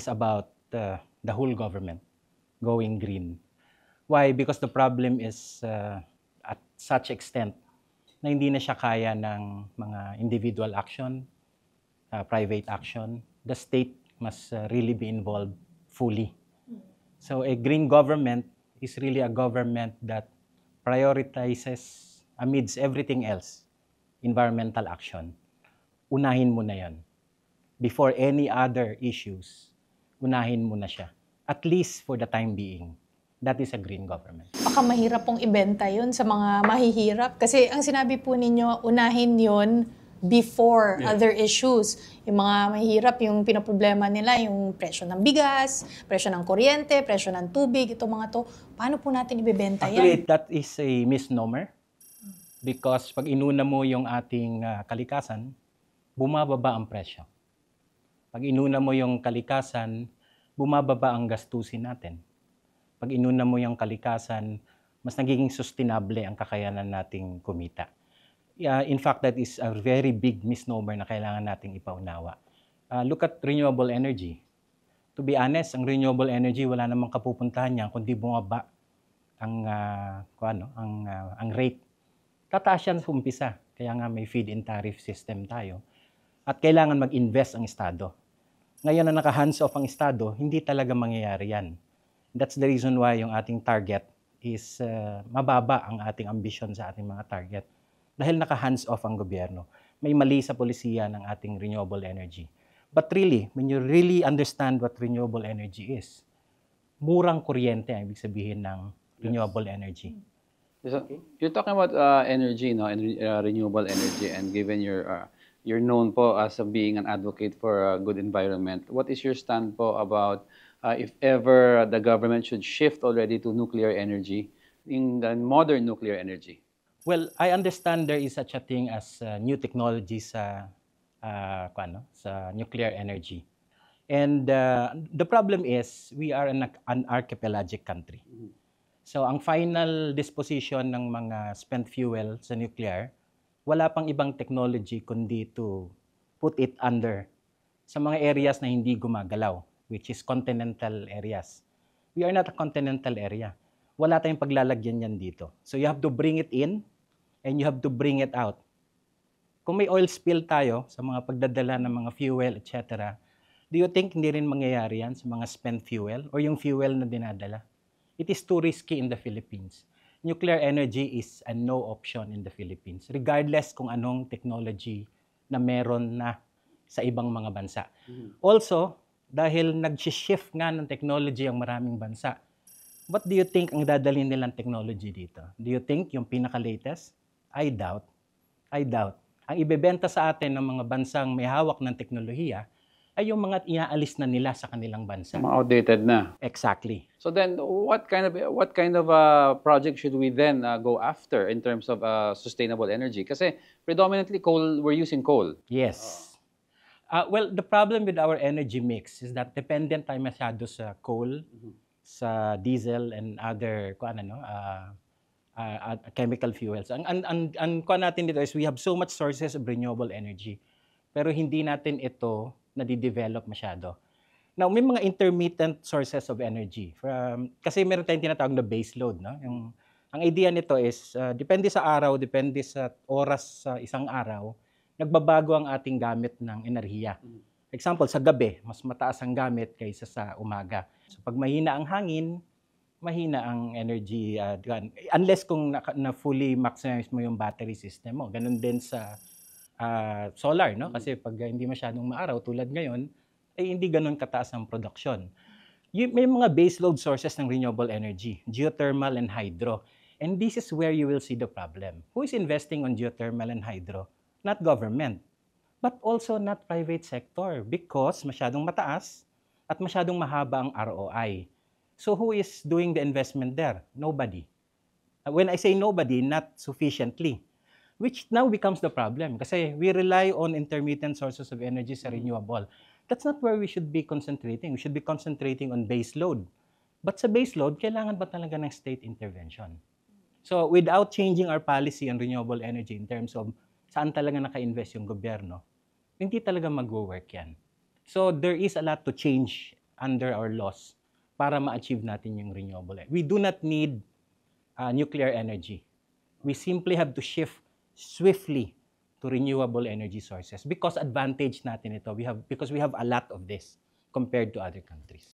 it's about the whole government going green. Why? Because the problem is at such extent na hindi na siya kaya ng mga individual action, private action. The state must really be involved fully. So a green government is really a government that prioritizes amidst everything else, environmental action. Unahin mo na yan. Before any other issues, unahin mo na siya. At least for the time being. That is a green government. Baka mahirap pong ibenta yun sa mga mahihirap. Kasi ang sinabi po ninyo, unahin yun before other issues. Yung mga mahihirap, yung pinoproblema nila, yung presyo ng bigas, presyo ng kuryente, presyo ng tubig, itong mga to. Paano po natin ibebenta yan? Actually, that is a misnomer. Because pag inuna mo yung ating kalikasan, bumababa ang presyo. Pag inuna mo yung kalikasan, bumababa ang gastusin natin. Pag inuna mo yung kalikasan, mas nagiging sustainable ang kakayanan nating kumita. In fact, that is a very big misnomer na kailangan nating ipaunawa. Look at renewable energy. To be honest, ang renewable energy, wala namang kapupuntahan niya kundi bumaba ang rate. Tataas yan sa umpisa. Kaya nga may feed-in tariff system tayo. At kailangan mag-invest ang Estado. Ngayon na naka-hands-off ang Estado, hindi talaga mangyayari yan. That's the reason why yung ating target is mababa ang ating ambisyon sa ating mga target. Dahil naka-hands-off ang gobyerno. May mali sa polisiya ng ating renewable energy. But really, when you really understand what renewable energy is, murang kuryente ang ibig sabihin ng renewable energy. So, you're talking about energy, no, and renewable energy, and given you're known po as being an advocate for a good environment. What is your stand po about if ever the government should shift already to nuclear energy, in the modern nuclear energy? Well, I understand there is such a thing as new technology sa nuclear energy. And the problem is we are an archipelagic country. So ang final disposition ng mga spent fuel sa nuclear, wala pang ibang technology kundi to put it under sa mga areas na hindi gumagalaw, which is continental areas. We are not a continental area. Wala tayong paglalagyan yan dito. So you have to bring it in and you have to bring it out. Kung may oil spill tayo sa mga pagdadala ng mga fuel, etc., do you think hindi rin mangyayari yan sa mga spent fuel or yung fuel na dinadala? It is too risky in the Philippines. Nuclear energy is a no option in the Philippines, regardless kung anong technology na meron na sa ibang mga bansa. Also, dahil nag-shift nga ng technology ang maraming bansa, what do you think ang dadalhin nilang technology dito? Do you think yung pinaka-latest? I doubt. Ang ibebenta sa atin ng mga bansang may hawak ng teknolohiya ay yung mga iaalis na nila sa kanilang bansa. Mga outdated na. Exactly. So then, what kind of project should we then go after in terms of sustainable energy? Kasi predominantly we're using coal. Yes. Well, the problem with our energy mix is that dependent tayo masyado sa coal, sa diesel and other chemical fuels. Ang kuha natin dito is we have so much sources of renewable energy, pero hindi natin ito nadidevelop masyado. Now, may mga intermittent sources of energy. Kasi meron tayong tinatawag na base load. No? Ang idea nito is, depende sa araw, depende sa oras sa isang araw, nagbabago ang ating gamit ng enerhiya. Example, sa gabi, mas mataas ang gamit kaysa sa umaga. So, pag mahina ang hangin, mahina ang energy. Unless kung na fully maximize mo yung battery system mo. Ganun din sa solar, no? Kasi pag hindi masyadong maaraw, tulad ngayon, ay hindi ganun kataas ang production. May mga baseload sources ng renewable energy, geothermal and hydro. And this is where you will see the problem. Who is investing on geothermal and hydro? Not government, but also not private sector because masyadong mataas at masyadong mahaba ang ROI. So who is doing the investment there? Nobody. When I say nobody, not sufficiently. Which now becomes the problem kasi we rely on intermittent sources of energy sa renewable. That's not where we should be concentrating. We should be concentrating on base load. But sa base load, kailangan ba talaga ng state intervention? So without changing our policy on renewable energy in terms of saan talaga naka-invest yung gobyerno, hindi talaga mag-work yan. So there is a lot to change under our laws para ma-achieve natin yung renewable. We do not need nuclear energy. We simply have to shift swiftly to renewable energy sources because advantage natin ito. Because we have a lot of this compared to other countries.